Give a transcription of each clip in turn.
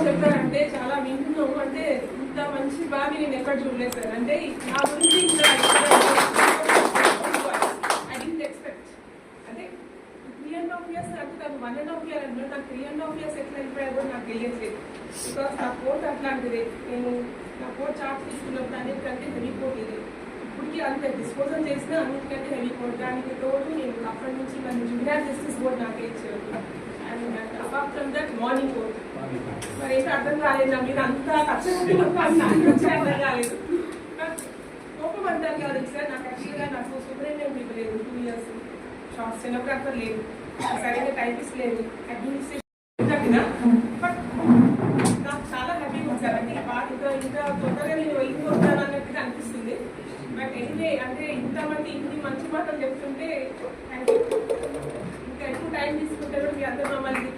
చెప్పారంటే చాలా వింటున్నాము. అంటే ఇంత మంచి బాగా నేను ఎక్కడ చూడలేదు సార్. అంటే నా గురించి ఐ డోంట్ ఎక్స్పెక్ట్. అంటే 3.5 years అంటే తను 1.5 year అంటే నాకు 3.5 years ఎట్లా అయిపోయాదో నాకు తెలియట్లేదు. బికాస్ నా కోట్ అట్లాంటిది. నేను నా కోట్ చార్ట్ తీసుకున్నప్పుడు అన్నిటికంటే హెవీ కోట్ ఇది. ఇప్పటికీ అంత డిస్పోజల్ చేసినా అన్నిటికంటే హెవీ కోట్. దానికి తోడు నేను అప్పటి నుంచి మన జూనియర్ జస్టిస్ బోర్డు నాకే ఇచ్చారు. And apart from that morning coat మరి ఏంటో అర్థం కాలేదు. నా మీద అంతా అర్థం కాలేదు. కోపం అంటారు కాదు సార్. నాకు యాక్చువల్గా నాకు సూపరింటెండెంట్ లేదు, 2 years షార్ట్ స్టెనోగ్రాఫర్ లేదు, సరైన టైపిస్ట్ లేదు, అడ్మినిస్ట్రేషన్. బట్ నాకు చాలా హ్యాపీగా ఉంది సార్. అంటే ఇంకా తొందరగా నేను వెళ్ళిపోతాను అన్నట్టుగా అనిపిస్తుంది. బట్ ఎనివే అంటే ఇంతమంది ఇన్ని మంచి మాటలు చెప్తుంటే ఇంకా ఎక్కువ టైం తీసుకుంటే కూడా మీ అందరూ మమ్మల్ని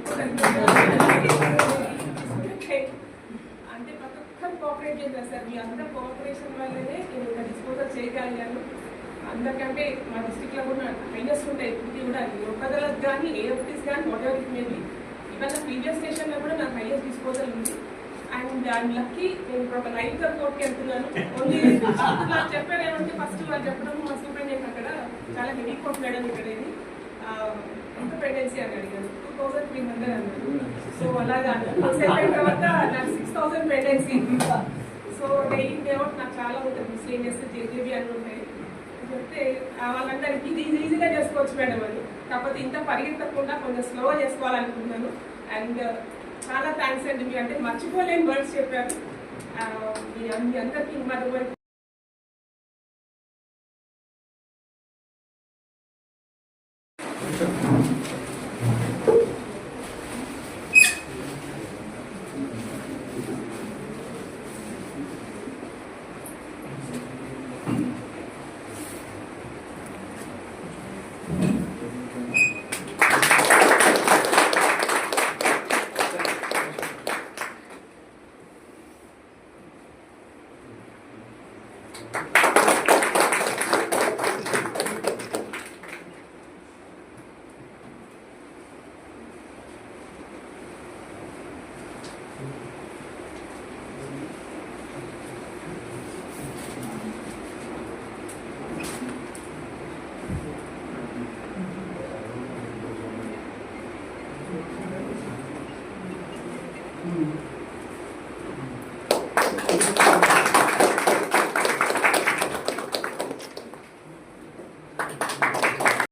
అంటే ప్రతి ఒక్కరు కోఆపరేట్ చేశారు సార్. మీ అందరూ కోఆపరేషన్ వల్లనే నేను ఒక డిస్పోజల్ చేయగలిగాను. అందరికంటే మా డిస్ట్రిక్ట్లో కూడా హైయెస్ట్ ఉంటాయి ఇప్పటికీ కూడా. లోకదలకు కానీ ఏఎఫ్టీస్ కానీ వాటెవర్ ఇట్ మే బి. ఇవన్న ప్రీవియస్ స్టేషన్లో కూడా నాకు హైయెస్ట్ డిస్పోజల్ ఉంది. అండ్ ఐఎమ్ లక్కీ నేను ఇప్పుడు ఒక లైవ్గా కోర్టుకి వెళ్తున్నాను. ఓన్లీ నాకు చెప్పారు ఏమంటే ఫస్ట్ వాళ్ళు చెప్పడం మా సూపరింటెండెంట్ అక్కడ చాలా హెవీ కోర్టు మేడం ఇక్కడ ఇది ఎంత ప్రెగ్నెన్సీ అని అడిగాను. 2300 అన్నాడు. సో అలాగా సెకండ్ తర్వాత నాకు 6000 ప్రెగ్నెన్సీ. సో డైలీ పేమెంట్ నాకు చాలా ఉంటుంది. మిస్లేం చేస్తే జేజేబీ అని ఉంటాయి చెప్తే వాళ్ళందరికీ ఇది ఈజీగా చేసుకోవచ్చు మేడం అని. కాకపోతే ఇంత పరిగెత్తకుండా కొంచెం స్లోగా చేసుకోవాలనుకుంటున్నాను. అండ్ చాలా థ్యాంక్స్ అండి. మీ అంటే మర్చిపోలేని వర్డ్స్ చెప్పారు. మీ అందరికీ మరొకరికి